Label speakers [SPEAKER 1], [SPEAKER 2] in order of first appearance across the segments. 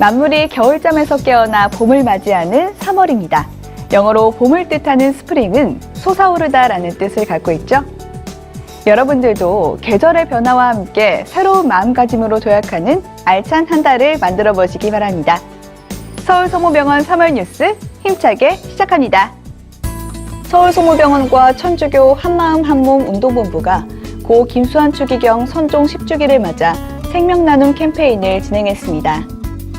[SPEAKER 1] 만물이 겨울잠에서 깨어나 봄을 맞이하는 3월입니다. 영어로 봄을 뜻하는 스프링은 솟아오르다라는 뜻을 갖고 있죠. 여러분들도 계절의 변화와 함께 새로운 마음가짐으로 도약하는 알찬 한 달을 만들어 보시기 바랍니다. 서울성모병원 3월 뉴스 힘차게 시작합니다. 서울성모병원과 천주교 한마음 한몸 운동본부가 고 김수환 추기경 선종 10주기를 맞아 생명나눔 캠페인을 진행했습니다.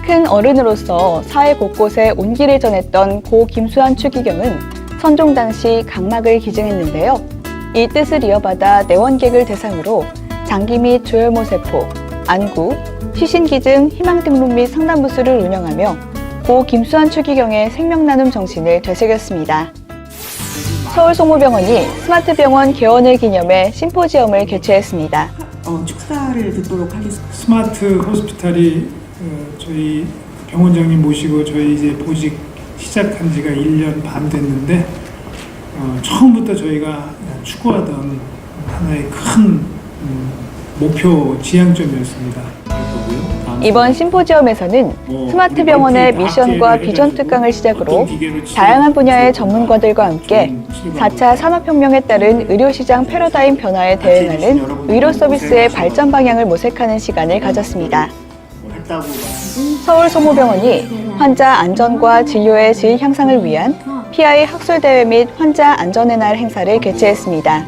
[SPEAKER 1] 큰 어른으로서 사회 곳곳에 온기를 전했던 고 김수환 추기경은 선종 당시 각막을 기증했는데요. 이 뜻을 이어받아 내원객을 대상으로 장기 및 조혈모세포, 안구, 시신기증, 희망등록 및 상담부스를 운영하며 고 김수환 추기경의 생명나눔 정신을 되새겼습니다. 서울성모병원이 스마트병원 개원을 기념해 심포지엄을 개최했습니다.
[SPEAKER 2] 축사를 듣도록 하겠습니다.
[SPEAKER 3] 스마트 호스피탈이 저희 병원장님 모시고 저희 이제 보직 시작한 지가 1년 반 됐는데 처음부터 저희가 추구하던 하나의 큰 목표 지향점이었습니다.
[SPEAKER 1] 이번 심포지엄에서는 스마트 병원의 미션과 비전 특강을 시작으로 다양한 분야의 전문가들과 함께 4차 산업혁명에 따른 의료시장 패러다임 변화에 대응하는 의료 서비스의 발전 방향을 모색하는 시간을 가졌습니다. 서울성모병원이 환자 안전과 진료의 질 향상을 위한 PI 학술대회 및 환자 안전의 날 행사를 개최했습니다.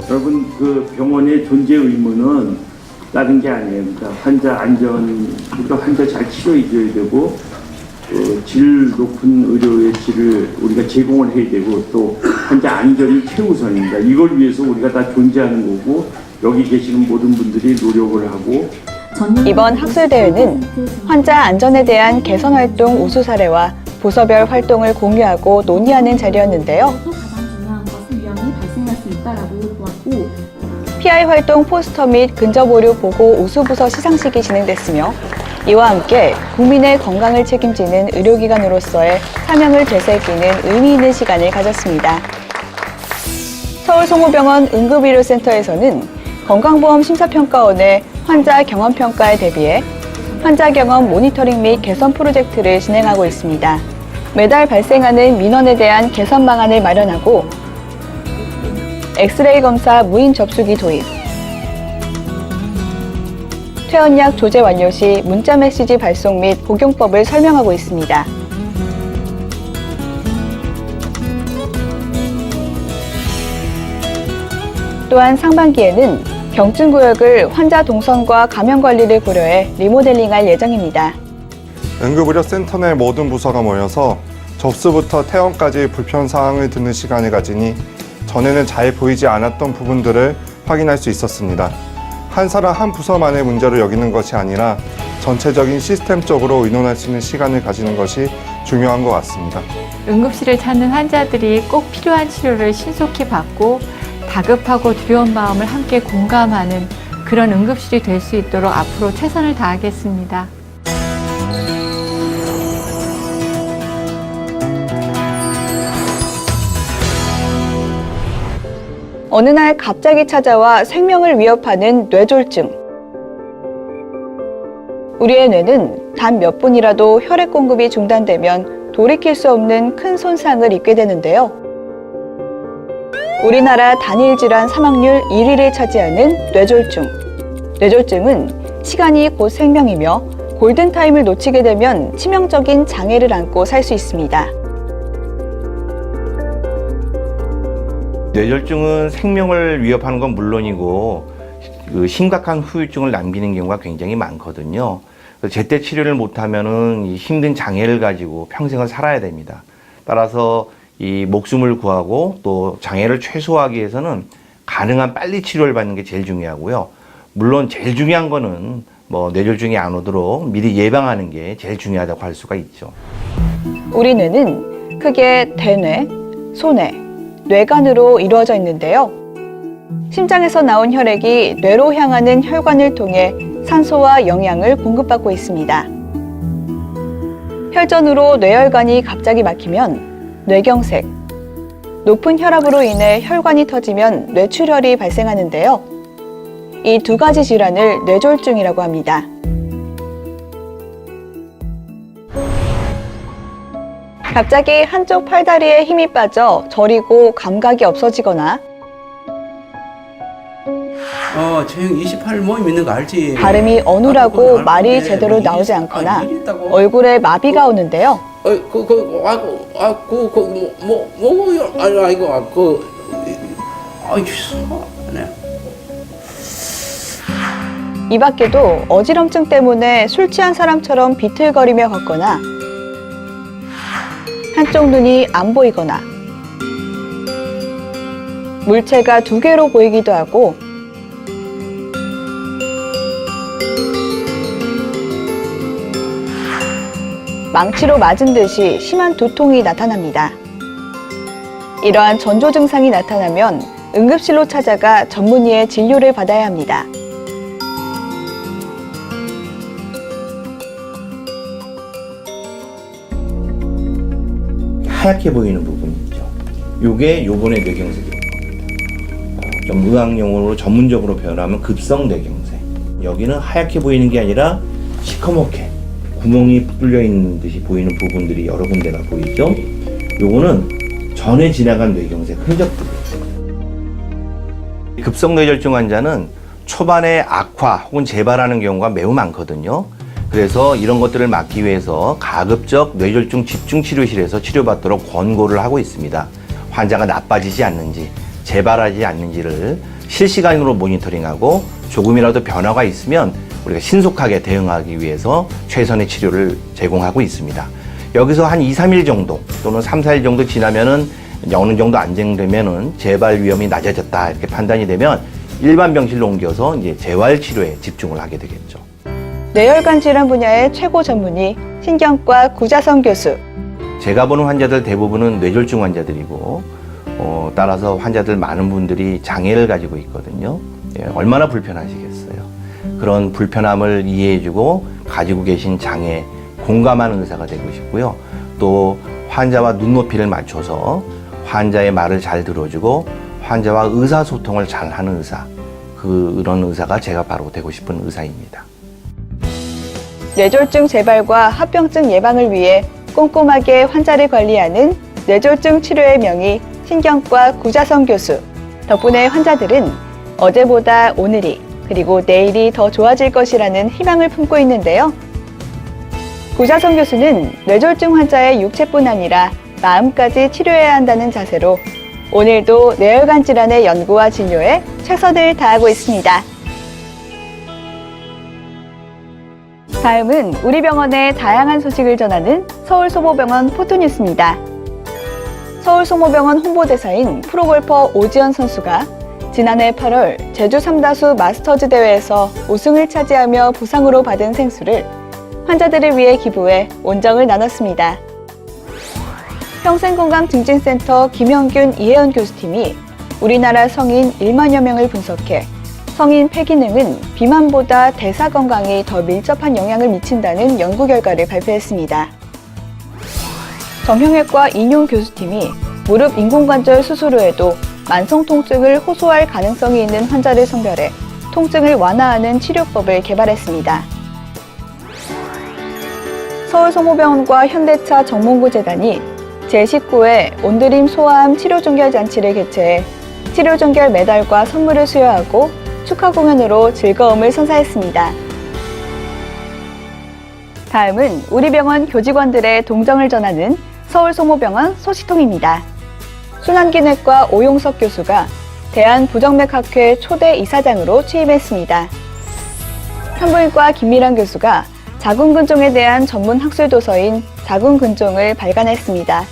[SPEAKER 4] 여러분, 그 병원의 존재 의무는 다른 게 아니에요. 그러니까 환자 안전, 그러니까 환자 잘 치료해줘야 되고, 질 높은 의료의 질을 우리가 제공을 해야 되고, 또 환자 안전이 최우선입니다. 이걸 위해서 우리가 다 존재하는 거고, 여기 계시는 모든 분들이 노력을 하고.
[SPEAKER 1] 이번 학술대회는 환자 안전에 대한 개선 활동 우수 사례와 부서별 활동을 공유하고 논의하는 자리였는데요. PI 활동 포스터 및 근접 오류 보고 우수부서 시상식이 진행됐으며 이와 함께 국민의 건강을 책임지는 의료기관으로서의 사명을 되새기는 의미 있는 시간을 가졌습니다. 서울성모병원 응급의료센터에서는 건강보험심사평가원의 환자 경험평가에 대비해 환자 경험 모니터링 및 개선 프로젝트를 진행하고 있습니다. 매달 발생하는 민원에 대한 개선 방안을 마련하고 엑스레이 검사 무인 접수기 도입, 퇴원약 조제 완료 시 문자 메시지 발송 및 복용법을 설명하고 있습니다. 또한 상반기에는 경증구역을 환자 동선과 감염 관리를 고려해 리모델링할 예정입니다.
[SPEAKER 5] 응급의료센터 내 모든 부서가 모여서 접수부터 퇴원까지 불편 사항을 듣는 시간을 가지니 전에는 잘 보이지 않았던 부분들을 확인할 수 있었습니다. 한 사람 한 부서만의 문제로 여기는 것이 아니라 전체적인 시스템적으로 의논할 수 있는 시간을 가지는 것이 중요한 것 같습니다.
[SPEAKER 6] 응급실을 찾는 환자들이 꼭 필요한 치료를 신속히 받고 다급하고 두려운 마음을 함께 공감하는 그런 응급실이 될 수 있도록 앞으로 최선을 다하겠습니다.
[SPEAKER 1] 어느 날 갑자기 찾아와 생명을 위협하는 뇌졸중. 우리의 뇌는 단 몇 분이라도 혈액 공급이 중단되면 돌이킬 수 없는 큰 손상을 입게 되는데요. 우리나라 단일 질환 사망률 1위를 차지하는 뇌졸중. 뇌졸중은 시간이 곧 생명이며 골든타임을 놓치게 되면 치명적인 장애를 안고 살 수 있습니다.
[SPEAKER 7] 뇌졸중은 생명을 위협하는 건 물론이고 심각한 후유증을 남기는 경우가 굉장히 많거든요. 제때 치료를 못하면은 힘든 장애를 가지고 평생을 살아야 됩니다. 따라서 이 목숨을 구하고 또 장애를 최소화하기 위해서는 가능한 빨리 치료를 받는 게 제일 중요하고요. 물론 제일 중요한 거는 뇌졸중이 안 오도록 미리 예방하는 게 제일 중요하다고 할 수가 있죠.
[SPEAKER 1] 우리 뇌는 크게 대뇌, 소뇌, 뇌간으로 이루어져 있는데요. 심장에서 나온 혈액이 뇌로 향하는 혈관을 통해 산소와 영양을 공급받고 있습니다. 혈전으로 뇌혈관이 갑자기 막히면 뇌경색, 높은 혈압으로 인해 혈관이 터지면 뇌출혈이 발생하는데요. 이 두 가지 질환을 뇌졸중이라고 합니다. 갑자기 한쪽 팔다리에 힘이 빠져 저리고 감각이 없어지거나
[SPEAKER 8] 체형 28 모임 있는 거 알지?
[SPEAKER 1] 발음이 어눌하고
[SPEAKER 8] 그건
[SPEAKER 1] 말이
[SPEAKER 8] 알건데
[SPEAKER 1] 제대로
[SPEAKER 8] 뭐
[SPEAKER 1] 나오지
[SPEAKER 8] 이랬-
[SPEAKER 1] 않거나
[SPEAKER 8] 아니, 이랬다고?
[SPEAKER 1] 얼굴에 마비가 오는데요. 이 밖에도 어지럼증 때문에 술 취한 사람처럼 비틀거리며 걷거나 한쪽 눈이 안 보이거나 물체가 두 개로 보이기도 하고 망치로 맞은 듯이 심한 두통이 나타납니다. 이러한 전조 증상이 나타나면 응급실로 찾아가 전문의의 진료를 받아야 합니다.
[SPEAKER 7] 하얗게 보이는 부분이 있죠. 요게 요번에 뇌경색이라고 합니다. 좀 의학용어로 전문적으로 표현하면 급성 뇌경색. 여기는 하얗게 보이는 게 아니라 시커멓게 구멍이 뚫려 있는 듯이 보이는 부분들이 여러 군데가 보이죠. 요거는 전에 지나간 뇌경색 흔적들이에요. 급성 뇌졸중 환자는 초반에 악화 혹은 재발하는 경우가 매우 많거든요. 그래서 이런 것들을 막기 위해서 가급적 뇌졸중 집중치료실에서 치료받도록 권고를 하고 있습니다. 환자가 나빠지지 않는지, 재발하지 않는지를 실시간으로 모니터링하고 조금이라도 변화가 있으면 우리가 신속하게 대응하기 위해서 최선의 치료를 제공하고 있습니다. 여기서 한 2, 3일 정도 또는 3, 4일 정도 지나면은 어느 정도 안정되면은 재발 위험이 낮아졌다 이렇게 판단이 되면 일반 병실로 옮겨서 이제 재활 치료에 집중을 하게 되겠죠.
[SPEAKER 1] 뇌혈관 질환 분야의 최고 전문의 신경과 구자성 교수.
[SPEAKER 7] 제가 보는 환자들 대부분은 뇌졸중 환자들이고 따라서 환자들 많은 분들이 장애를 가지고 있거든요. 예, 얼마나 불편하시겠어요. 그런 불편함을 이해해주고 가지고 계신 장애 공감하는 의사가 되고 싶고요. 또 환자와 눈높이를 맞춰서 환자의 말을 잘 들어주고 환자와 의사소통을 잘하는 의사, 그런 의사가 제가 바로 되고 싶은 의사입니다.
[SPEAKER 1] 뇌졸중 재발과 합병증 예방을 위해 꼼꼼하게 환자를 관리하는 뇌졸중 치료의 명의 신경과 구자성 교수. 덕분에 환자들은 어제보다 오늘이 그리고 내일이 더 좋아질 것이라는 희망을 품고 있는데요. 구자성 교수는 뇌졸중 환자의 육체뿐 아니라 마음까지 치료해야 한다는 자세로 오늘도 뇌혈관 질환의 연구와 진료에 최선을 다하고 있습니다. 다음은 우리 병원의 다양한 소식을 전하는 서울소모병원 포토뉴스입니다. 서울소모병원 홍보대사인 프로골퍼 오지연 선수가 지난해 8월 제주 삼다수 마스터즈 대회에서 우승을 차지하며 보상으로 받은 생수를 환자들을 위해 기부해 온정을 나눴습니다. 평생건강증진센터 김영균 이혜연 교수팀이 우리나라 성인 1만여 명을 분석해 성인 폐기능은 비만보다 대사 건강에 더 밀접한 영향을 미친다는 연구 결과를 발표했습니다. 정형외과 인용 교수팀이 무릎 인공관절 수술 후에도 만성 통증을 호소할 가능성이 있는 환자를 선별해 통증을 완화하는 치료법을 개발했습니다. 서울소모병원과 현대차 정몽구재단이 제19회 온드림 소아암 치료종결잔치를 개최해 치료종결 메달과 선물을 수여하고 축하 공연으로 즐거움을 선사했습니다. 다음은 우리 병원 교직원들의 동정을 전하는 서울소모병원 소식통입니다. 순환기내과 오용석 교수가 대한부정맥학회 초대 이사장으로 취임했습니다. 산부인과 김미란 교수가 자궁근종에 대한 전문 학술 도서인 자궁근종을 발간했습니다.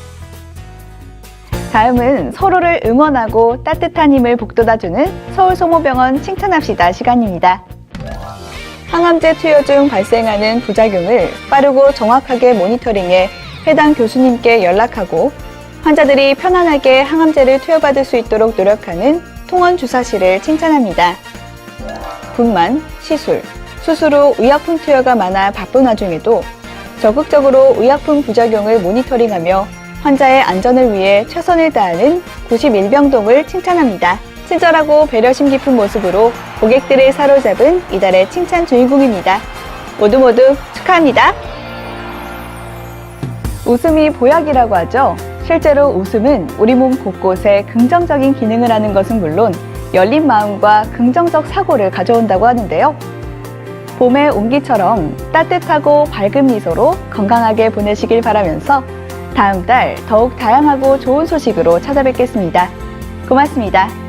[SPEAKER 1] 다음은 서로를 응원하고 따뜻한 힘을 북돋아주는 서울소모병원 칭찬합시다 시간입니다. 항암제 투여 중 발생하는 부작용을 빠르고 정확하게 모니터링해 해당 교수님께 연락하고 환자들이 편안하게 항암제를 투여받을 수 있도록 노력하는 통원주사실을 칭찬합니다. 분만, 시술, 수술 후 의약품 투여가 많아 바쁜 와중에도 적극적으로 의약품 부작용을 모니터링하며 환자의 안전을 위해 최선을 다하는 91병동을 칭찬합니다. 친절하고 배려심 깊은 모습으로 고객들을 사로잡은 이달의 칭찬 주인공입니다. 모두 축하합니다. 웃음이 보약이라고 하죠. 실제로 웃음은 우리 몸 곳곳에 긍정적인 기능을 하는 것은 물론 열린 마음과 긍정적 사고를 가져온다고 하는데요. 봄의 온기처럼 따뜻하고 밝은 미소로 건강하게 보내시길 바라면서 다음 달 더욱 다양하고 좋은 소식으로 찾아뵙겠습니다. 고맙습니다.